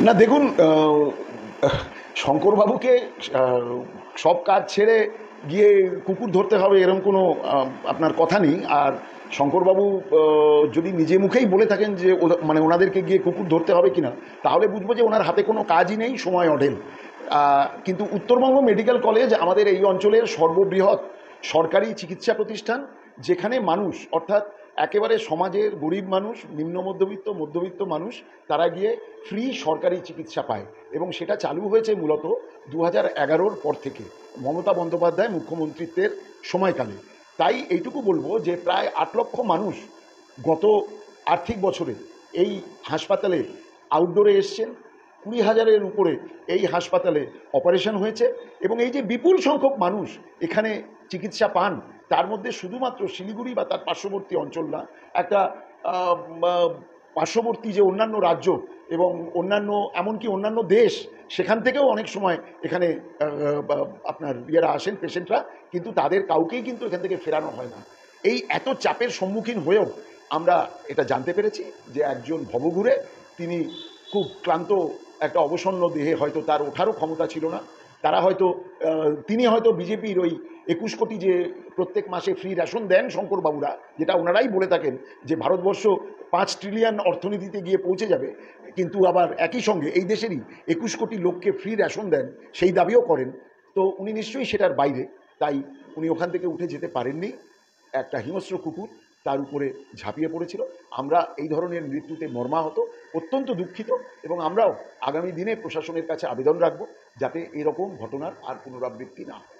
না দেখুন, শঙ্করবাবুকে সব কাজ ছেড়ে গিয়ে কুকুর ধরতে হবে এরকম কোনো আপনার কথা নেই। আর শঙ্করবাবু যদি নিজে মুখেই বলে থাকেন যে মানে ওনাদেরকে গিয়ে কুকুর ধরতে হবে কিনা, তাহলে বুঝবো যে ওনার হাতে কোনো কাজই নেই, সময় অঢেল। কিন্তু উত্তরবঙ্গ মেডিকেল কলেজ আমাদের এই অঞ্চলের সর্ববৃহৎ সরকারি চিকিৎসা প্রতিষ্ঠান, যেখানে মানুষ অর্থাৎ একেবারে সমাজের গরিব মানুষ, নিম্ন মধ্যবিত্ত মানুষ তারা গিয়ে ফ্রি সরকারি চিকিৎসা পায়। এবং সেটা চালু হয়েছে মূলত 2011-র পর থেকে, মমতা বন্দ্যোপাধ্যায় মুখ্যমন্ত্রীত্বের সময়কালে। তাই এইটুকু বলবো যে প্রায় 8 লক্ষ মানুষ গত আর্থিক বছরে এই হাসপাতালে আউটডোরে এসছেন। 20,000-এর উপরে এই হাসপাতালে অপারেশন হয়েছে। এবং এই যে বিপুল সংখ্যক মানুষ এখানে চিকিৎসা পান, তার মধ্যে শুধুমাত্র শিলিগুড়ি বা তার পার্শ্ববর্তী অঞ্চল না, একটা পার্শ্ববর্তী যে অন্যান্য রাজ্য এবং অন্যান্য এমনকি অন্যান্য দেশ, সেখান থেকেও অনেক সময় এখানে আপনার ইয়েরা আসেন, পেশেন্টরা, কিন্তু তাদের কাউকেই কিন্তু এখান থেকে ফেরানো হয় না। এই এত চাপের সম্মুখীন হয়েও আমরা এটা জানতে পেরেছি যে একজন ভবঘুরে, তিনি খুব ক্লান্ত, একটা অবসন্ন দেহে, হয়তো তার ওঠারও ক্ষমতা ছিল না। তারা হয়তো তিনি হয়তো বিজেপির ওই 21 কোটি যে প্রত্যেক মাসে ফ্রি রেশন দেন শঙ্করবাবুরা, যেটা ওনারাই বলে থাকেন যে ভারতবর্ষ 5 ট্রিলিয়ন অর্থনীতিতে গিয়ে পৌঁছে যাবে, কিন্তু আবার একই সঙ্গে এই দেশেরই 21 কোটি লোককে ফ্রি রেশন দেন, সেই দাবিও করেন। তো উনি নিশ্চয়ই সেটার বাইরে, তাই উনি ওখান থেকে উঠে যেতে পারেননি। একটা হিংস্র কুকুর তার উপরে ঝাঁপিয়ে পড়েছিল। আমরা এই ধরনের মৃত্যুতে মর্মাহত, অত্যন্ত দুঃখিত, এবং আমরাও আগামী দিনে প্রশাসনের কাছে আবেদন রাখব যাতে এরকম ঘটনার আর পুনরাবৃত্তি না হয়।